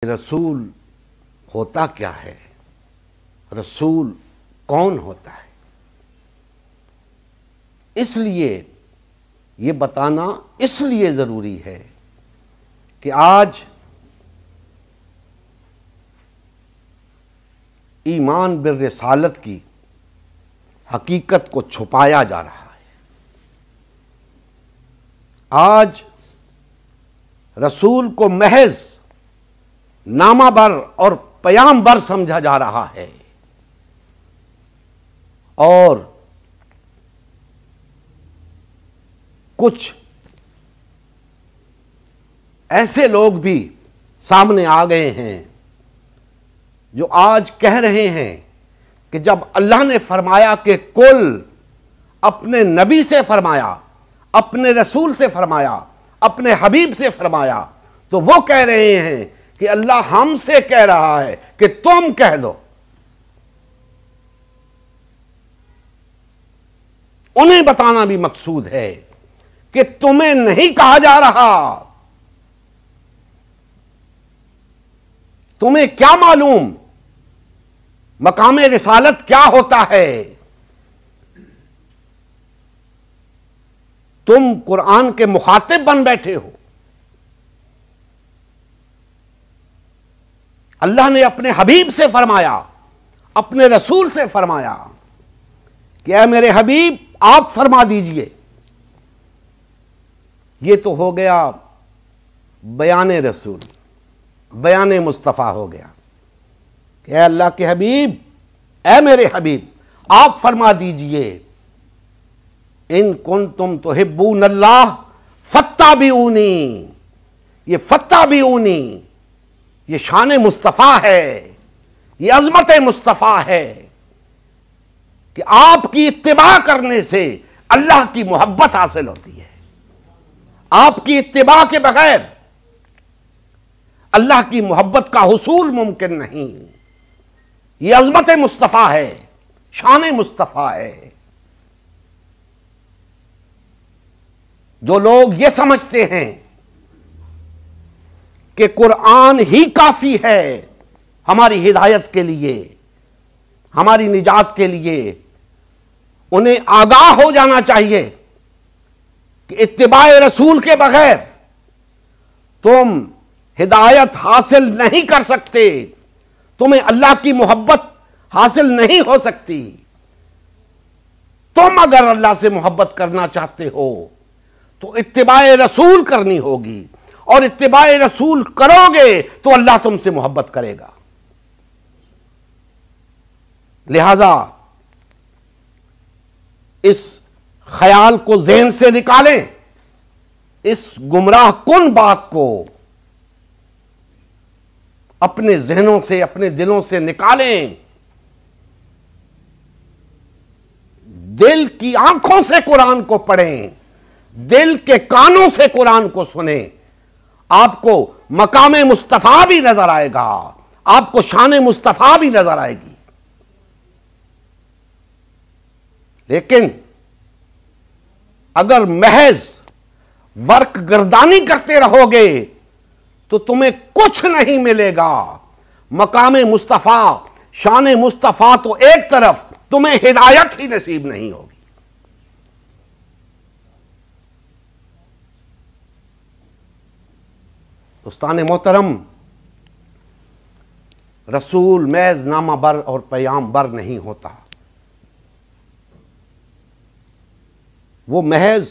रसूल होता क्या है, रसूल कौन होता है, इसलिए ये बताना इसलिए ज़रूरी है कि आज ईमान बिर रिसालत की हकीकत को छुपाया जा रहा है। आज रसूल को महज नामाबर और पयामबर समझा जा रहा है और कुछ ऐसे लोग भी सामने आ गए हैं जो आज कह रहे हैं कि जब अल्लाह ने फरमाया कि कुल अपने नबी से फरमाया, अपने रसूल से फरमाया, अपने हबीब से फरमाया, तो वो कह रहे हैं कि अल्लाह हमसे कह रहा है कि तुम कह दो। उन्हें बताना भी मकसूद है कि तुम्हें नहीं कहा जा रहा, तुम्हें क्या मालूम मकामे रिसालत क्या होता है। तुम कुरान के मुखातिब बन बैठे हो। अल्लाह ने अपने हबीब से फरमाया, अपने रसूल से फरमाया कि ऐ मेरे हबीब आप फरमा दीजिए। ये तो हो गया बयान रसूल, बयान मुस्तफ़ा हो गया कि ऐ अल्लाह के हबीब, ऐ मेरे हबीब आप फरमा दीजिए, इन कुंतुम तुहिब्बून अल्लाह फत्ताबिऊनी। ये फत्ताबिऊनी ये शान मुस्तफ़ा है, ये अज़मत मुस्तफ़ा है कि आपकी इत्तिबा करने से अल्लाह की मोहब्बत हासिल होती है। आपकी इत्तिबा के बगैर अल्लाह की मोहब्बत का हुसूल मुमकिन नहीं। ये अज़मत मुस्तफ़ा है, शान मुस्तफ़ा है। जो लोग ये समझते हैं कि कुरान ही काफी है हमारी हिदायत के लिए, हमारी निजात के लिए, उन्हें आगाह हो जाना चाहिए कि इत्तिबाए रसूल के बगैर तुम हिदायत हासिल नहीं कर सकते, तुम्हें अल्लाह की मोहब्बत हासिल नहीं हो सकती। तुम अगर अल्लाह से मोहब्बत करना चाहते हो तो इत्तिबाए रसूल करनी होगी, और इत्तिबाए रसूल करोगे तो अल्लाह तुमसे मोहब्बत करेगा। लिहाजा इस ख्याल को ज़हन से निकालें, इस गुमराह कुन बात को अपने ज़हनों से, अपने दिलों से निकालें। दिल की आंखों से कुरान को पढ़ें, दिल के कानों से कुरान को सुने। आपको मकामे मुस्तफ़ा भी नजर आएगा, आपको शान मुस्तफ़ा भी नजर आएगी। लेकिन अगर महज वर्क गर्दानी करते रहोगे तो तुम्हें कुछ नहीं मिलेगा। मकामे मुस्तफ़ा, शान मुस्तफ़ा तो एक तरफ, तुम्हें हिदायत ही नसीब नहीं होगी। दोस्तान मोहतरम, रसूल महज नामाबर और पैगाम्बर नहीं होता। वो महज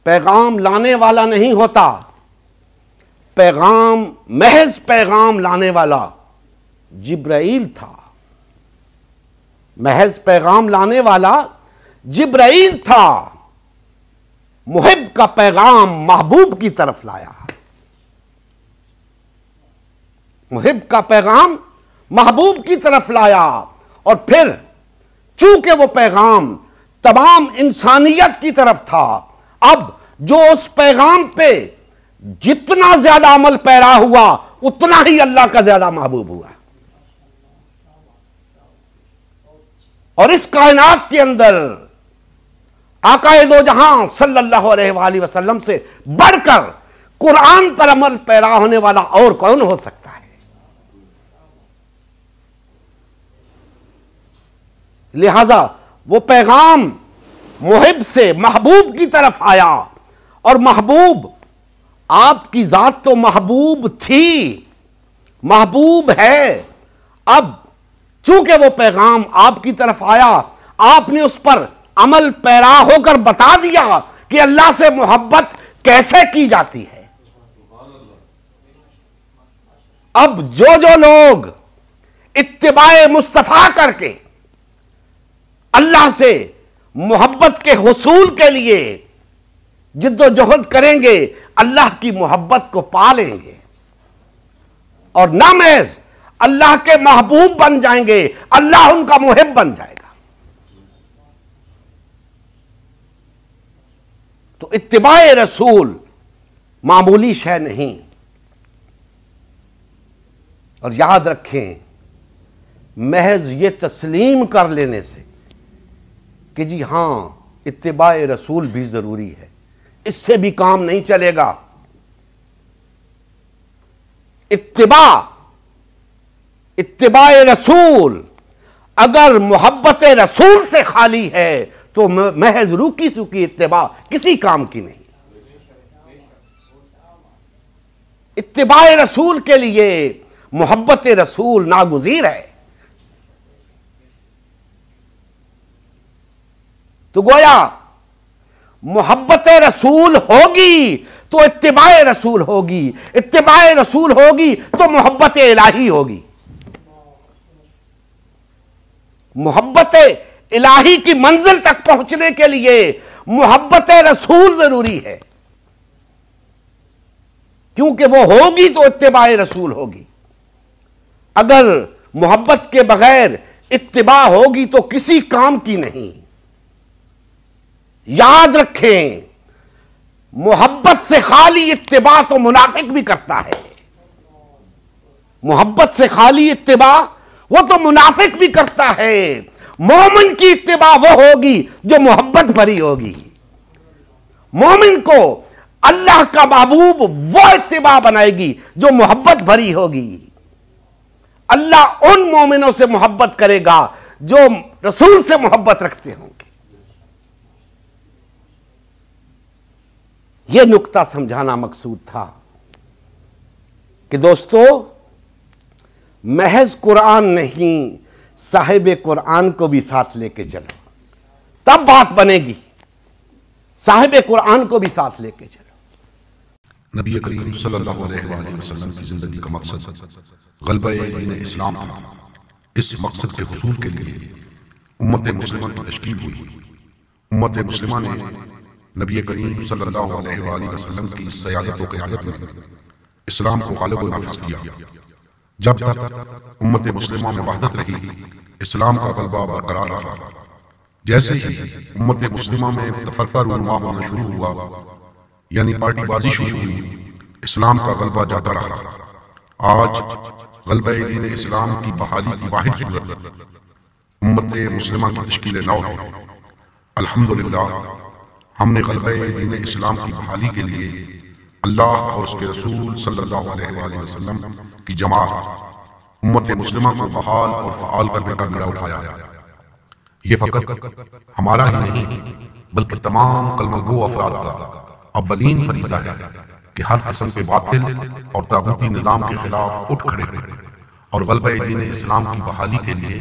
पैगाम लाने वाला नहीं होता। महज पैगाम लाने वाला जिब्राइल था। महज पैगाम लाने वाला जिब्राइल था। मुहिब का पैगाम महबूब की तरफ लाया। मुहिब का पैगाम महबूब की तरफ लाया, और फिर चूंकि वो पैगाम तमाम इंसानियत की तरफ था, अब जो उस पैगाम पे जितना ज्यादा अमल पैरा हुआ उतना ही अल्लाह का ज्यादा महबूब हुआ। और इस कायनात के अंदर आकाए दो जहां सल्लल्लाहु अलैहि वसल्लम से बढ़कर कुरान पर अमल पैरा होने वाला और कौन हो सकता है। लिहाजा वो पैगाम मुहिब से महबूब की तरफ आया, और महबूब, आपकी जात तो महबूब थी, महबूब है। अब चूंकि वो पैगाम आपकी तरफ आया, आपने उस पर अमल पैरा होकर बता दिया कि अल्लाह से मोहब्बत कैसे की जाती है। अब जो जो लोग इत्तिबाए मुस्तफा करके अल्लाह से मोहब्बत के हुसूल के लिए जिद्दोजहद करेंगे, अल्लाह की मोहब्बत को पा लेंगे और ना महज अल्लाह के महबूब बन जाएंगे, अल्लाह उनका मुहिब बन जाएगा। तो इत्तिबाए रसूल मामूली शय नहीं। और याद रखें, महज ये तस्लीम कर लेने से कि जी हां इत्तिबाए रसूल भी जरूरी है, इससे भी काम नहीं चलेगा। इत्तिबाए रसूल अगर मोहब्बत रसूल से खाली है तो महज रूकी सूकी इत्तिबा किसी काम की नहीं। इत्तिबाए रसूल के लिए मोहब्बत रसूल नागुज़ीर है। तो गोया मोहब्बत रसूल होगी तो इत्तिबाए रसूल होगी, इत्तिबाए रसूल होगी तो मोहब्बत इलाही होगी। मोहब्बत इलाही की मंजिल तक पहुंचने के लिए मोहब्बत रसूल जरूरी है, क्योंकि वो होगी तो इत्तिबाए रसूल होगी। अगर मोहब्बत के बगैर इत्तिबा होगी तो किसी काम की नहीं। याद रखें, मोहब्बत से खाली इत्तिबा तो मुनाफिक भी करता है। मोहब्बत से खाली इत्तिबा वो तो मुनाफिक भी करता है। मोमिन की इत्तिबा वो होगी जो मोहब्बत भरी होगी। मोमिन को अल्लाह का महबूब वो इत्तिबा बनाएगी जो मोहब्बत भरी होगी। अल्लाह उन मोमिनों से मोहब्बत करेगा जो रसूल से मोहब्बत रखते होंगे। यह नुक्ता समझाना मकसूद था कि दोस्तों, महज कुरान नहीं, साहिब कुरान को भी साथ लेके चलो, तब बात बनेगी। साहिब कुरान को भी साथ लेके चलो। नबी करीम सल्लल्लाहु अलैहि वसल्लम की जिंदगी का मकसद ग़लबा-ए-दीन इस्लाम था। इस मकसद के हुसूल के लिए उम्मत मुस्लिमा की तश्कील हुई। उम्मत मुस्लिमा ने नबी करीम सल्लल्लाहु अलैहि वसल्लम की सयादत व क़यादत में इस्लाम को ग़ालिब व नाफ़िज़ किया। जब तक उम्मत मुस्लिमा में वहदत रही, इस्लाम का ग़लबा बरकरार रहा। जैसे ही उम्मत मुस्लिमा में तफ़र्क़ा रूनुमा होना शुरू हुआ, यानी पार्टीबाजी शुरू हुई, इस्लाम का ग़लबा जाता रहा। आज ग़लबा-ए-दीन इस्लाम की बहाली की वाहिद सूरत उम्मत मुस्लिमा की तश्कील नौ है। अल्हम्दुलिल्लाह, हमने ग़लबा-ए-दीन इस्लाम की बहाली के लिए अल्लाह और उसके रसूल सल्लल्लाहु अलैहि वसल्लम की जमात उम्मत मुस्लिमा को बहाल और फ़आल करने का बीड़ा उठाया। ये फ़कत हमारा ही नहीं बल्कि तमाम कलमगो अफराद का अव्वलीन फरीज़ा है कि हर किस्म के बातिल और तागूती निज़ाम के खिलाफ उठ खड़े हैं और ग़लबा-ए-दीन इस्लाम की बहाली के लिए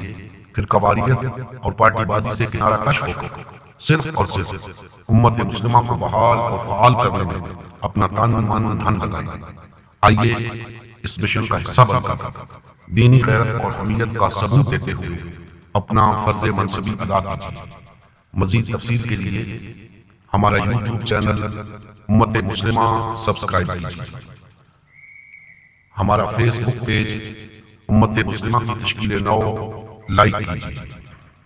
फिरकावारियत और पार्टीबाजी से किनारा कश होकर सिर्फ और सिर्फ उम्मत मुस्लिमा को बहाल और फ़आल करने में अपना तन मन धन लगाएं। आइए इस मिशन का हिस्सा बनकर दीनी गैरत और हमीयत का सबूत देते हुए अपना फर्ज मनसबी अदा कीजिए। मज़ीद तफसील के लिए हमारा यूट्यूब चैनल उम्मत मुस्लिमा सब्सक्राइब कीजिए। हमारा फेसबुक पेज उम्मत मुस्लिमा की तश्कील नौ लाइक कीजिए।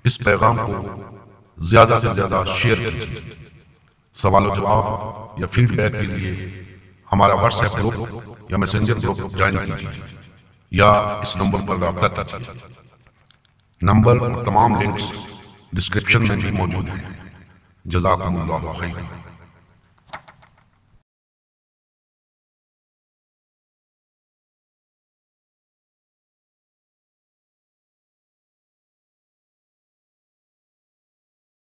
इस पैगाम को ज्यादा से ज्यादा शेयर कीजिए। सवाल जवाब या फीडबैक के लिए हमारा व्हाट्सएप ग्रुप या मैसेंजर ग्रुप ज्वाइन कीजिए या इस नंबर पर रब्ता कीजिए। नंबर और तमाम लिंक्स डिस्क्रिप्शन में भी मौजूद हैं। जज़ाकुमुल्लाहु खैरन।